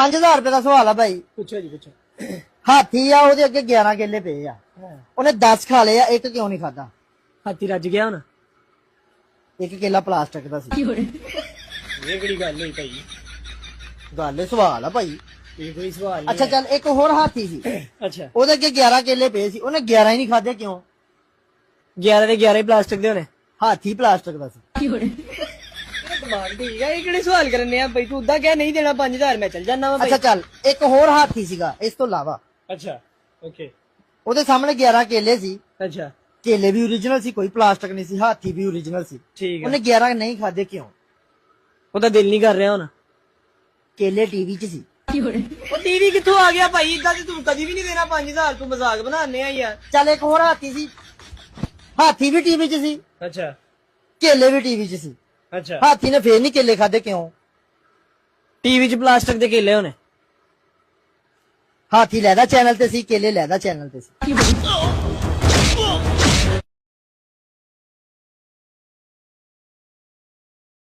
5000 ਰੁਪਏ ਦਾ ਸਵਾਲ ਆ ਭਾਈ। ਪੁੱਛੋ ਜੀ ਪੁੱਛੋ। ਹਾਥੀ ਆ ਉਹਦੇ ਅੱਗੇ 11 ਕੇਲੇ ਪਏ ਆ, ਉਹਨੇ 10 ਖਾ ਲਏ ਆ, ਇੱਕ ਕਿਉਂ ਨਹੀਂ ਖਾਦਾ? ਹਾਥੀ ਰੱਜ ਗਿਆ ਹੁਣ। ਇੱਕ ਕੇਲਾ ਪਲਾਸਟਿਕ ਦਾ ਸੀ। ਇਹ ਕਿਹੜੀ ਗੱਲ ਹੋਈ ਭਾਈ? ਗੱਲ ਸਵਾਲ ਆ ਭਾਈ। ਇਹ ਕੋਈ ਸਵਾਲ ਨਹੀਂ। ਅੱਛਾ ਚੱਲ ਇੱਕ ਹੋਰ ਹਾਥੀ ਸੀ, ਅੱਛਾ ਉਹਦੇ ਅੱਗੇ 11 ਕੇਲੇ ਪਏ ਸੀ, ਉਹਨੇ 11 ਹੀ ਨਹੀਂ ਖਾਦੇ, ਕਿਉਂ? 11 ਦੇ 11 ਹੀ ਪਲਾਸਟਿਕ ਦੇ ਹੋਣੇ। ਹਾਥੀ ਪਲਾਸਟਿਕ ਦਾ ਸੀ। ਦਿਮਾਗ ਠੀਕ ਆ। ਇਹ ਕਿਹੜੇ ਸਵਾਲ ਕਰਨੇ ਆ ਭਾਈ? ਤੂੰ ਉਦਾਂ ਕਿਹਾ ਨਹੀਂ ਦੇਣਾ 5000 ਮੈਂ ਚੱਲ ਜਾਣਾ ਵਾ ਭਾਈ। ਅੱਛਾ ਚੱਲ ਇੱਕ ਹੋਰ ਹਾਥੀ ਸੀਗਾ ਇਸ ਤੋਂ ਇਲਾਵਾ, ਅੱਛਾ ਓਕੇ। ਉਹਦੇ ਸਾਹਮਣੇ 11 ਕੇਲੇ ਸੀ, ਅੱਛਾ ਕੇਲੇ ਵੀ ਓਰੀਜਨਲ ਸੀ, ਕੋਈ ਪਲਾਸਟਿਕ ਨਹੀਂ ਸੀ, ਹਾਥੀ ਵੀ ਓਰੀਜਨਲ ਸੀ, ਠੀਕ ਹੈ। ਉਹਨੇ 11 ਨਹੀਂ ਖਾਦੇ, ਕਿਉਂ? ਉਹਦਾ ਦਿਲ ਨਹੀਂ ਕਰ ਰਿਹਾ ਹੁਣ। ਕੇਲੇ ਟੀਵੀ 'ਚ ਸੀ। ਉਹ ਟੀਵੀ ਕਿੱਥੋਂ ਆ ਗਿਆ ਭਾਈ? ਇਦਾਂ ਤੇ ਤੂੰ ਕਦੀ ਵੀ ਨਹੀਂ ਦੇਣਾ 5000। ਤੂੰ ਮਜ਼ਾਕ ਬਣਾਉਂਦੇ ਆ ਯਾਰ। ਚੱਲ ਇੱਕ ਹੋਰ ਹਾਥੀ ਸੀ, ਹਾਥੀ ਵੀ ਟੀਵੀ 'ਚ ਸੀ, ਅੱਛਾ ਕੇਲੇ ਵੀ ਟੀਵੀ 'ਚ ਸੀ, ਅੱਛਾ। ਹਾਥੀ ਨੇ ਫੇਰ ਨਹੀਂ ਕੇਲੇ ਖਾਦੇ, ਕਿਉਂ? ਟੀਵੀ 'ਚ ਪਲਾਸਟਿਕ ਦੇ ਕੇਲੇ ਹੋਣੇ। ਹਾਥੀ ਲੈਦਾ ਚੈਨਲ ਤੇ ਸੀ, ਕੇਲੇ ਲੈਦਾ ਚੈਨਲ ਤੇ ਸੀ।